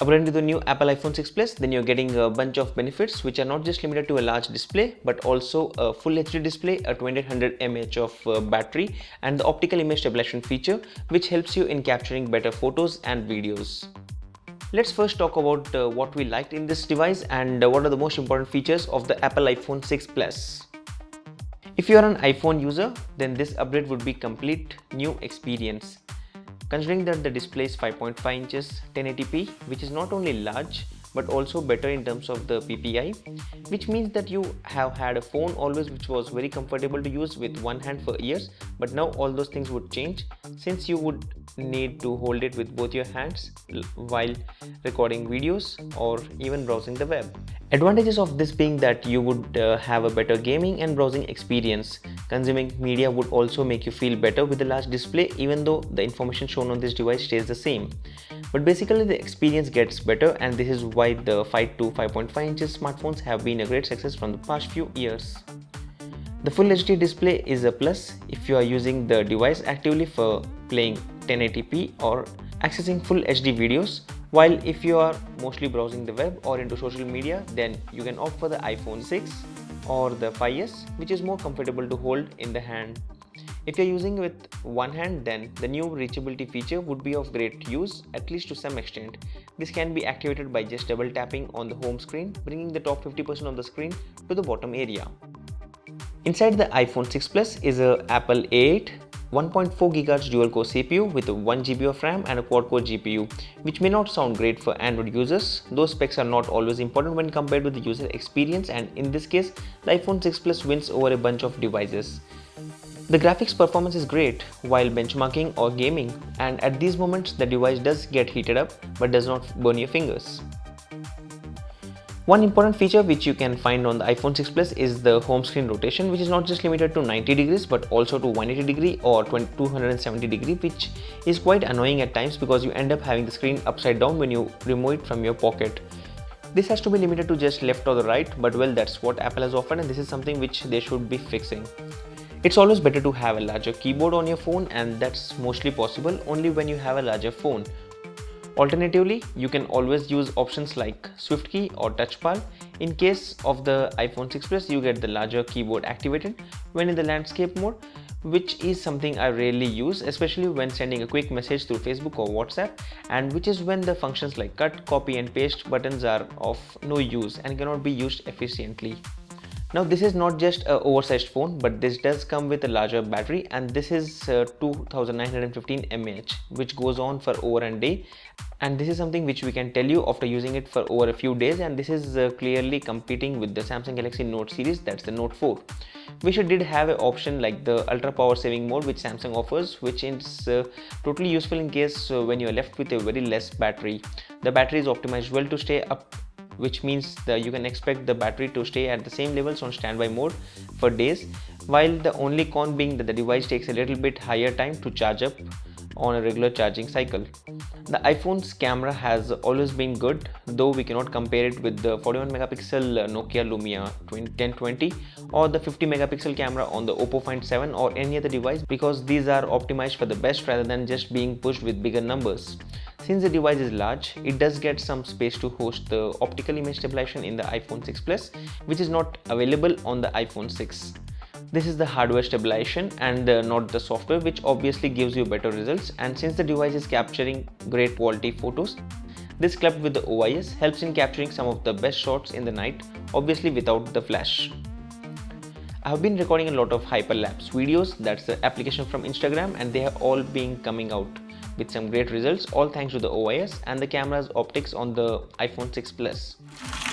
Upgrading to the new Apple iPhone 6 Plus, then you're getting a bunch of benefits which are not just limited to a large display but also a full HD display, a 2800 mAh of battery, and the optical image stabilization feature which helps you in capturing better photos and videos. Let's first talk about what we liked in this device and what are the most important features of the Apple iPhone 6 Plus. If you are an iPhone user, then this upgrade would be complete new experience. Considering that the display is 5.5 inches 1080p, which is not only large but also better in terms of the PPI, which means that you have had a phone always which was very comfortable to use with one hand for years, but now all those things would change since you would need to hold it with both your hands while recording videos or even browsing the web. Advantages of this being that you would have a better gaming and browsing experience. Consuming media would also make you feel better with the large display, even though the information shown on this device stays the same. But basically the experience gets better, and this is why the 5 to 5.5 inches smartphones have been a great success from the past few years. The Full HD display is a plus if you are using the device actively for playing 1080p or accessing Full HD videos, while if you are mostly browsing the web or into social media, then you can opt for the iPhone 6 or the 5s, which is more comfortable to hold in the hand. If you're using with one hand, then the new reachability feature would be of great use, at least to some extent. This can be activated by just double tapping on the home screen, bringing the top 50% of the screen to the bottom area. Inside the iPhone 6 Plus is a Apple A8 1.4 GHz dual-core CPU with 1 GB of RAM and a quad-core GPU, which may not sound great for Android users. Those specs are not always important when compared with the user experience, and in this case, the iPhone 6 Plus wins over a bunch of devices. The graphics performance is great while benchmarking or gaming, and at these moments the device does get heated up but does not burn your fingers. One important feature which you can find on the iPhone 6 Plus is the home screen rotation, which is not just limited to 90 degrees but also to 180 degree or 270 degree, which is quite annoying at times because you end up having the screen upside down when you remove it from your pocket. This has to be limited to just left or the right, but well, that's what Apple has offered, and this is something which they should be fixing. It's always better to have a larger keyboard on your phone, and that's mostly possible only when you have a larger phone. Alternatively, you can always use options like SwiftKey or TouchPal. In case of the iPhone 6 Plus, you get the larger keyboard activated when in the landscape mode, which is something I rarely use, especially when sending a quick message through Facebook or WhatsApp, and which is when the functions like cut, copy and paste buttons are of no use and cannot be used efficiently. Now this is not just an oversized phone, but this does come with a larger battery, and this is 2915 mAh, which goes on for over a day, and this is something which we can tell you after using it for over a few days, and this is clearly competing with the Samsung Galaxy Note series, that's the Note 4. We did have an option like the ultra power saving mode which Samsung offers, which is totally useful in case when you are left with a very less battery. The battery is optimized well to stay up, which means that you can expect the battery to stay at the same levels on standby mode for days, while the only con being that the device takes a little bit higher time to charge up on a regular charging cycle. The iPhone's camera has always been good, though we cannot compare it with the 41 megapixel Nokia Lumia 1020 or the 50 megapixel camera on the Oppo Find 7 or any other device, because these are optimized for the best rather than just being pushed with bigger numbers. Since the device is large, it does get some space to host the optical image stabilization in the iPhone 6 Plus, which is not available on the iPhone 6. This is the hardware stabilization and not the software, which obviously gives you better results, and since the device is capturing great quality photos, this clubbed with the OIS helps in capturing some of the best shots in the night, obviously without the flash. I have been recording a lot of hyperlapse videos, that's the application from Instagram, and they have all been coming out with some great results, all thanks to the OIS and the camera's optics on the iPhone 6 Plus.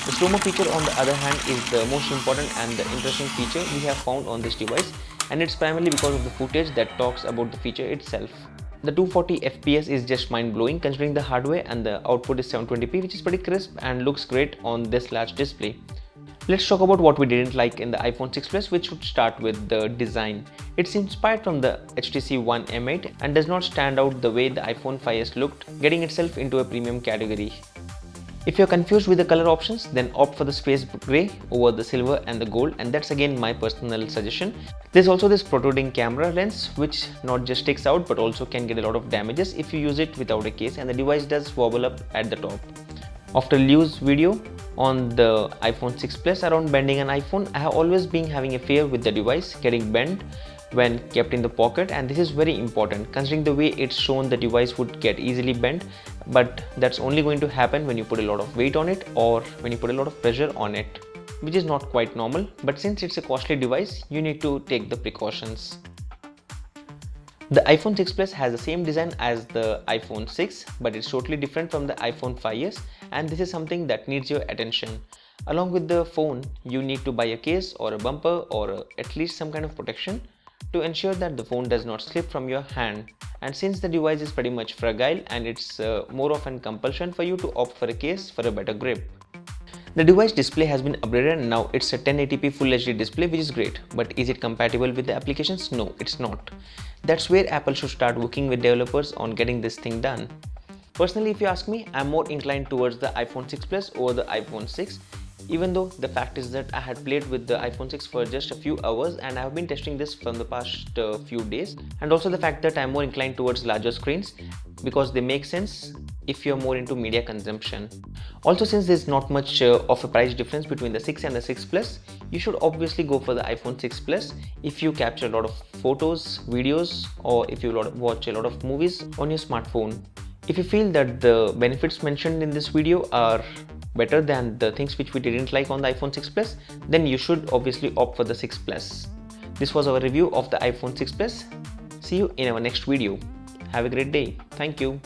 The slow-mo feature on the other hand is the most important and the interesting feature we have found on this device, and it's primarily because of the footage that talks about the feature itself. The 240 FPS is just mind-blowing considering the hardware, and the output is 720p, which is pretty crisp and looks great on this large display. Let's talk about what we didn't like in the iPhone 6 Plus, which should start with the design. It's inspired from the HTC One M8 and does not stand out the way the iPhone 5s looked, getting itself into a premium category. If you're confused with the color options, then opt for the space gray over the silver and the gold, and that's again my personal suggestion. There's also this protruding camera lens, which not just sticks out but also can get a lot of damages if you use it without a case, and the device does wobble up at the top. After Liu's video on the iPhone 6 Plus around bending an iPhone, I have always been having a fear with the device getting bent when kept in the pocket, and this is very important considering the way it's shown the device would get easily bent, but that's only going to happen when you put a lot of weight on it or when you put a lot of pressure on it, which is not quite normal, but since it's a costly device, you need to take the precautions. The iPhone 6 Plus has the same design as the iPhone 6, but it's totally different from the iPhone 5s, and this is something that needs your attention. Along with the phone, you need to buy a case or a bumper or at least some kind of protection to ensure that the phone does not slip from your hand. And since the device is pretty much fragile and it's more of an compulsion for you to opt for a case for a better grip. The device display has been upgraded and now it's a 1080p Full HD display, which is great, but is it compatible with the applications? No, it's not. That's where Apple should start working with developers on getting this thing done. Personally, if you ask me, I'm more inclined towards the iPhone 6 Plus over the iPhone 6, even though the fact is that I had played with the iPhone 6 for just a few hours and I have been testing this from the past few days, and also the fact that I'm more inclined towards larger screens because they make sense if you're more into media consumption. Also, since there's not much of a price difference between the 6 and the 6 Plus, you should obviously go for the iPhone 6 Plus if you capture a lot of photos, videos, or if you watch a lot of movies on your smartphone. If you feel that the benefits mentioned in this video are better than the things which we didn't like on the iPhone 6 Plus, then you should obviously opt for the 6 Plus. This was our review of the iPhone 6 Plus. See you in our next video. Have a great day. Thank you.